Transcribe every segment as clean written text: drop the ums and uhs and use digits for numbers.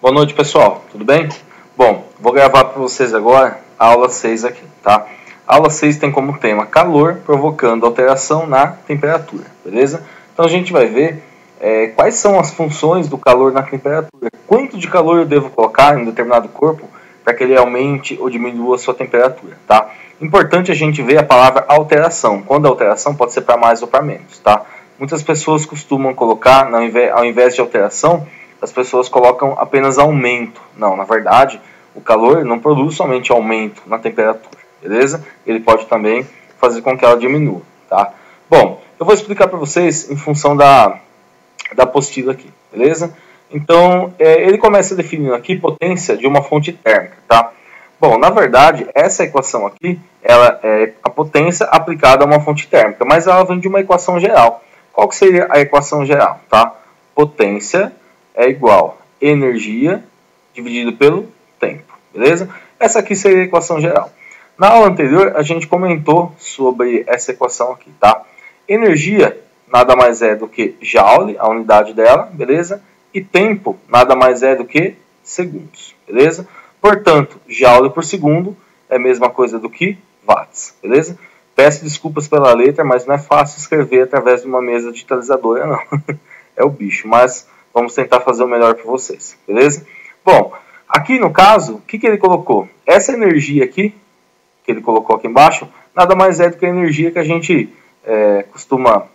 Boa noite, pessoal, tudo bem? Bom, vou gravar para vocês agora a aula 6 aqui, tá? A aula 6 tem como tema calor provocando alteração na temperatura, beleza? Então a gente vai ver quais são as funções do calor na temperatura. Quanto de calor eu devo colocar em um determinado corpo para que ele aumente ou diminua a sua temperatura, tá? Importante a gente ver a palavra alteração. Quando a alteração pode ser para mais ou para menos, tá? Muitas pessoas costumam colocar, ao invés de alteração, as pessoas colocam apenas aumento. Não, na verdade, o calor não produz somente aumento na temperatura, beleza? Ele pode também fazer com que ela diminua, tá? Bom, eu vou explicar para vocês em função da apostila aqui, beleza? Então, ele começa definindo aqui potência de uma fonte térmica, tá? Bom, na verdade, essa equação aqui, ela é a potência aplicada a uma fonte térmica, mas ela vem de uma equação geral. Qual que seria a equação geral, tá? Potência é igual a energia dividido pelo tempo, beleza? Essa aqui seria a equação geral. Na aula anterior, a gente comentou sobre essa equação aqui, tá? Energia nada mais é do que joule, a unidade dela, beleza? E tempo nada mais é do que segundos, beleza? Portanto, joule por segundo é a mesma coisa do que watts, beleza? Peço desculpas pela letra, mas não é fácil escrever através de uma mesa digitalizadora, não. É o bicho, mas vamos tentar fazer o melhor para vocês, beleza? Bom, aqui no caso, o que ele colocou? Essa energia aqui, que ele colocou aqui embaixo, nada mais é do que a energia que a gente costuma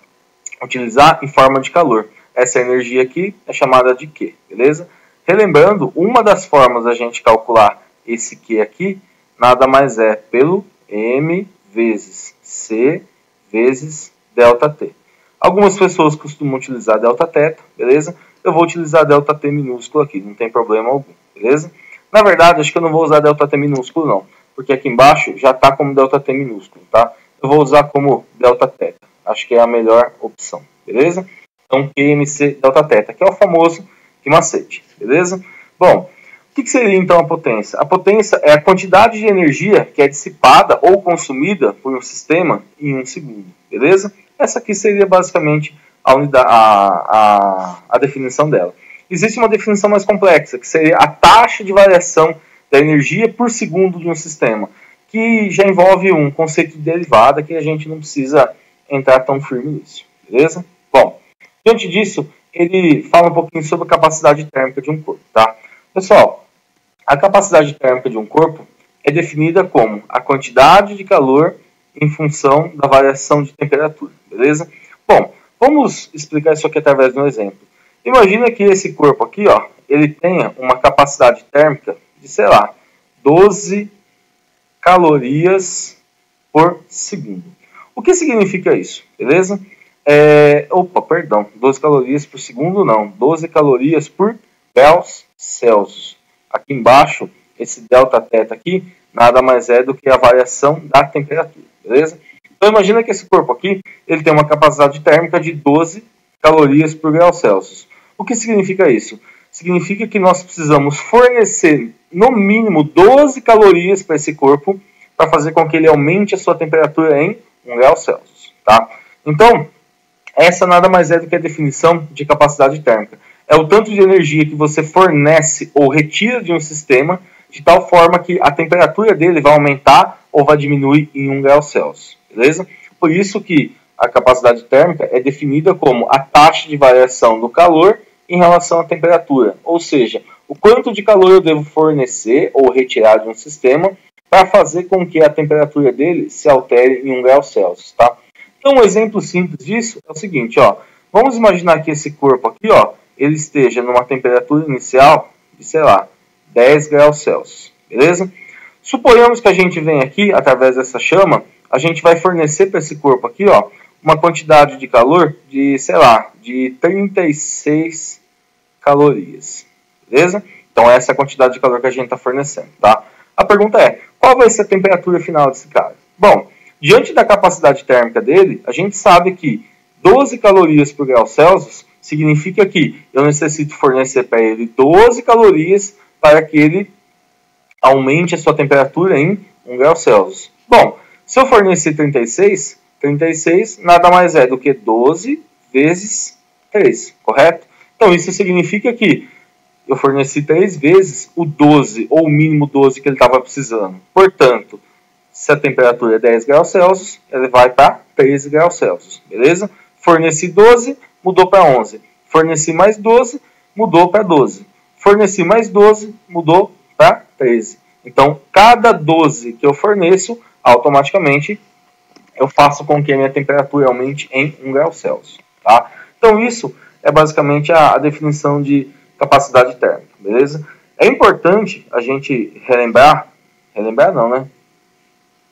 utilizar em forma de calor. Essa energia aqui é chamada de Q, beleza? Relembrando, uma das formas da gente calcular esse Q aqui, nada mais é pelo M vezes C vezes ΔT. Algumas pessoas costumam utilizar Δθ, beleza? Eu vou utilizar ΔT minúsculo aqui, não tem problema algum, beleza? Na verdade, acho que eu não vou usar ΔT minúsculo não, porque aqui embaixo já está como ΔT minúsculo, tá? Eu vou usar como Δθ, acho que é a melhor opção, beleza? Então, QMC Δθ, que é o famoso que macete, beleza? Bom, o que seria então a potência? A potência é a quantidade de energia que é dissipada ou consumida por um sistema em um segundo, beleza? Essa aqui seria basicamente a definição dela. Existe uma definição mais complexa, que seria a taxa de variação da energia por segundo de um sistema, que já envolve um conceito de derivada que a gente não precisa entrar tão firme nisso, beleza? Bom, diante disso, ele fala um pouquinho sobre a capacidade térmica de um corpo, tá? Pessoal, a capacidade térmica de um corpo é definida como a quantidade de calor em função da variação de temperatura, beleza? Bom, vamos explicar isso aqui através de um exemplo. Imagina que esse corpo aqui, ó, ele tenha uma capacidade térmica de, sei lá, 12 calorias por segundo. O que significa isso, beleza? 12 calorias por segundo não, 12 calorias por graus Celsius. Aqui embaixo, esse Δθ aqui, nada mais é do que a variação da temperatura, beleza? Então imagina que esse corpo aqui, ele tem uma capacidade térmica de 12 calorias por grau Celsius. O que significa isso? Significa que nós precisamos fornecer no mínimo 12 calorias para esse corpo para fazer com que ele aumente a sua temperatura em 1 grau Celsius, tá? Então, essa nada mais é do que a definição de capacidade térmica. É o tanto de energia que você fornece ou retira de um sistema de tal forma que a temperatura dele vai aumentar ou vai diminuir em 1 grau Celsius, beleza? Por isso que a capacidade térmica é definida como a taxa de variação do calor em relação à temperatura, ou seja, o quanto de calor eu devo fornecer ou retirar de um sistema para fazer com que a temperatura dele se altere em 1 grau Celsius, tá? Então, um exemplo simples disso é o seguinte, ó. Vamos imaginar que esse corpo aqui, ó, ele esteja numa temperatura inicial de, sei lá, 10 graus Celsius, beleza? Suponhamos que a gente vem aqui, através dessa chama, a gente vai fornecer para esse corpo aqui, ó, uma quantidade de calor de, sei lá, de 36 calorias, beleza? Então, essa é a quantidade de calor que a gente está fornecendo, tá? A pergunta é, qual vai ser a temperatura final desse cara? Bom, diante da capacidade térmica dele, a gente sabe que 12 calorias por grau Celsius significa que eu necessito fornecer para ele 12 calorias para que ele aumente a sua temperatura em 1 grau Celsius. Bom, se eu fornecer 36 nada mais é do que 12 vezes 3, correto? Então, isso significa que eu forneci 3 vezes o 12, ou o mínimo 12 que ele estava precisando. Portanto, se a temperatura é 10 graus Celsius, ele vai para 13 graus Celsius, beleza? Forneci 12, mudou para 11. Forneci mais 12, mudou para 12. Forneci mais 12, mudou para 13. Então, cada 12 que eu forneço, automaticamente eu faço com que a minha temperatura aumente em 1 grau Celsius. Tá? Então, isso é basicamente a definição de capacidade térmica, beleza? É importante a gente relembrar não, né?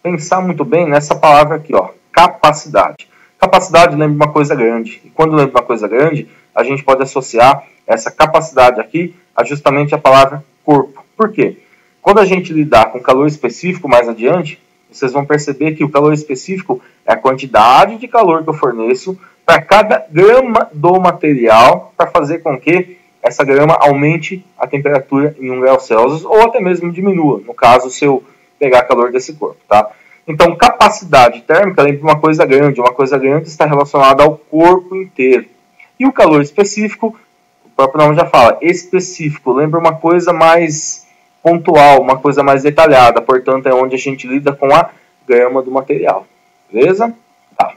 Pensar muito bem nessa palavra aqui, ó, capacidade. Capacidade lembra uma coisa grande. E quando lembra uma coisa grande, a gente pode associar essa capacidade aqui a justamente a palavra corpo. Por quê? Quando a gente lidar com calor específico mais adiante, vocês vão perceber que o calor específico é a quantidade de calor que eu forneço para cada grama do material para fazer com que essa grama aumente a temperatura em 1 grau Celsius ou até mesmo diminua, no caso, se eu pegar calor desse corpo, tá? Então, capacidade térmica lembra uma coisa grande está relacionada ao corpo inteiro. E o calor específico, o próprio nome já fala, específico, lembra uma coisa mais pontual, uma coisa mais detalhada, portanto é onde a gente lida com a grama do material, beleza? Tá,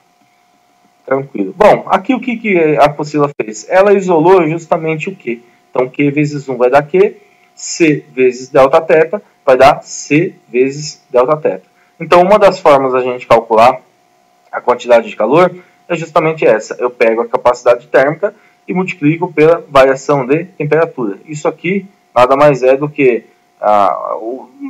tranquilo. Bom, aqui o que a Priscila fez? Ela isolou justamente o Q. Então, Q vezes 1 vai dar Q, C vezes delta-θ vai dar C vezes delta-θ. Então, uma das formas da gente calcular a quantidade de calor é justamente essa. Eu pego a capacidade térmica e multiplico pela variação de temperatura. Isso aqui nada mais é do que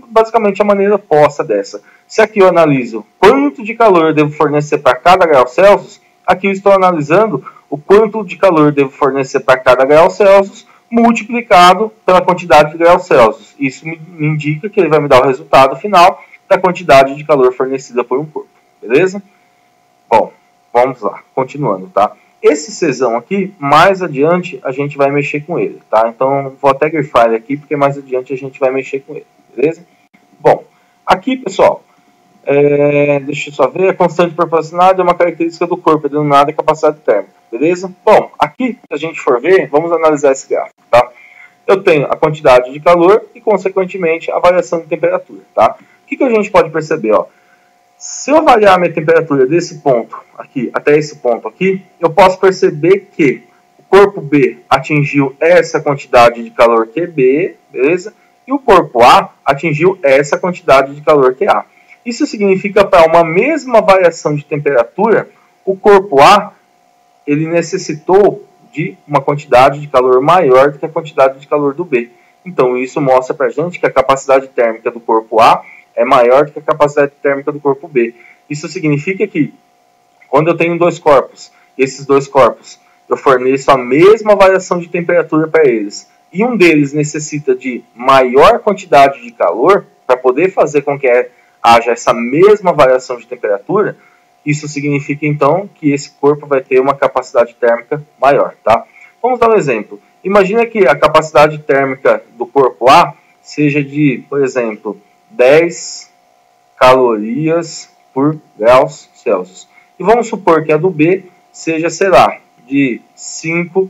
basicamente a maneira posta dessa. Se aqui eu analiso quanto de calor eu devo fornecer para cada grau Celsius, aqui eu estou analisando o quanto de calor eu devo fornecer para cada grau Celsius multiplicado pela quantidade de graus Celsius. Isso me indica que ele vai me dar o resultado final da quantidade de calor fornecida por um corpo. Beleza? Bom, vamos lá. Continuando, tá? Esse Czão aqui, mais adiante, a gente vai mexer com ele, tá? Então, vou até grifar ele aqui, porque mais adiante a gente vai mexer com ele, beleza? Bom, aqui, pessoal, deixa eu só ver, a constante de proporcionalidade é uma característica do corpo, denominada capacidade térmica, beleza? Bom, aqui, se a gente for ver, vamos analisar esse gráfico, tá? Eu tenho a quantidade de calor e, consequentemente, a variação de temperatura, tá? O que a gente pode perceber, ó? Se eu variar a minha temperatura desse ponto aqui até esse ponto aqui, eu posso perceber que o corpo B atingiu essa quantidade de calor QB, beleza? E o corpo A atingiu essa quantidade de calor QA. Isso significa para uma mesma variação de temperatura, o corpo A ele necessitou de uma quantidade de calor maior do que a quantidade de calor do B. Então isso mostra para a gente que a capacidade térmica do corpo A é maior do que a capacidade térmica do corpo B. Isso significa que, quando eu tenho dois corpos, esses dois corpos, eu forneço a mesma variação de temperatura para eles, e um deles necessita de maior quantidade de calor para poder fazer com que haja essa mesma variação de temperatura, isso significa, então, que esse corpo vai ter uma capacidade térmica maior, tá? Vamos dar um exemplo. Imagina que a capacidade térmica do corpo A seja de, por exemplo, 10 calorias por graus Celsius. E vamos supor que a do B seja, sei lá, de 5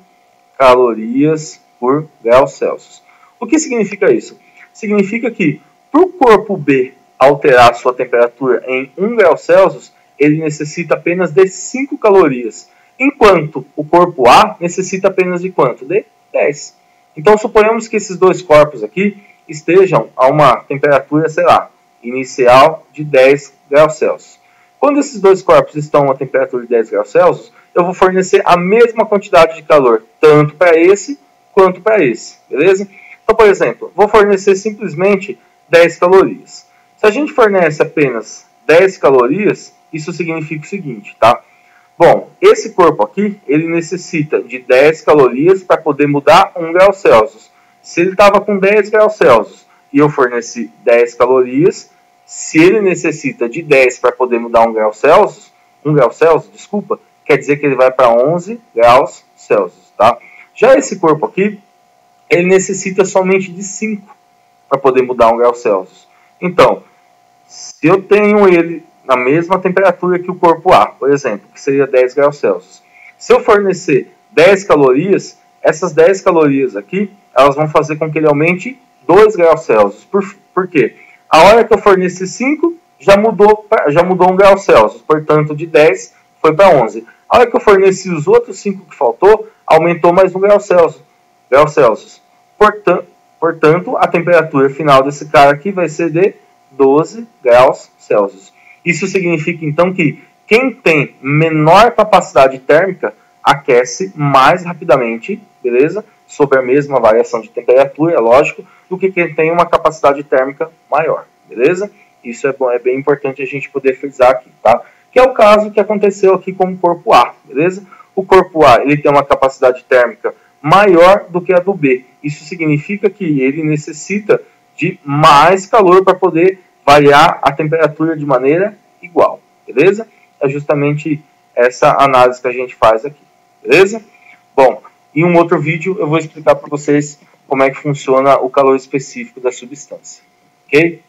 calorias por graus Celsius. O que significa isso? Significa que para o corpo B alterar sua temperatura em 1 grau Celsius, ele necessita apenas de 5 calorias, enquanto o corpo A necessita apenas de quanto? De 10. Então suponhamos que esses dois corpos aqui estejam a uma temperatura, sei lá, inicial de 10 graus Celsius. Quando esses dois corpos estão a uma temperatura de 10 graus Celsius, eu vou fornecer a mesma quantidade de calor, tanto para esse quanto para esse, beleza? Então, por exemplo, vou fornecer simplesmente 10 calorias. Se a gente fornece apenas 10 calorias, isso significa o seguinte, tá? Bom, esse corpo aqui, ele necessita de 10 calorias para poder mudar 1 grau Celsius. Se ele estava com 10 graus Celsius e eu forneci 10 calorias, se ele necessita de 10 para poder mudar 1 grau Celsius, quer dizer que ele vai para 11 graus Celsius, tá? Já esse corpo aqui, ele necessita somente de 5 para poder mudar 1 grau Celsius. Então, se eu tenho ele na mesma temperatura que o corpo A, por exemplo, que seria 10 graus Celsius, se eu fornecer 10 calorias, essas 10 calorias aqui, elas vão fazer com que ele aumente 2 graus Celsius. Por quê? A hora que eu forneci 5, já mudou 1 grau Celsius. Portanto, de 10 foi para 11. A hora que eu forneci os outros 5 que faltou, aumentou mais 1 grau Celsius. Portanto, a temperatura final desse cara aqui vai ser de 12 graus Celsius. Isso significa, então, que quem tem menor capacidade térmica aquece mais rapidamente, beleza? Sob a mesma variação de temperatura, é lógico, do que quem tem uma capacidade térmica maior, beleza? Isso é bom, é bem importante a gente poder frisar aqui, tá? Que é o caso que aconteceu aqui com o corpo A, beleza? O corpo A, ele tem uma capacidade térmica maior do que a do B. Isso significa que ele necessita de mais calor para poder variar a temperatura de maneira igual, beleza? É justamente essa análise que a gente faz aqui, beleza? Bom, em um outro vídeo eu vou explicar para vocês como é que funciona o calor específico da substância, ok?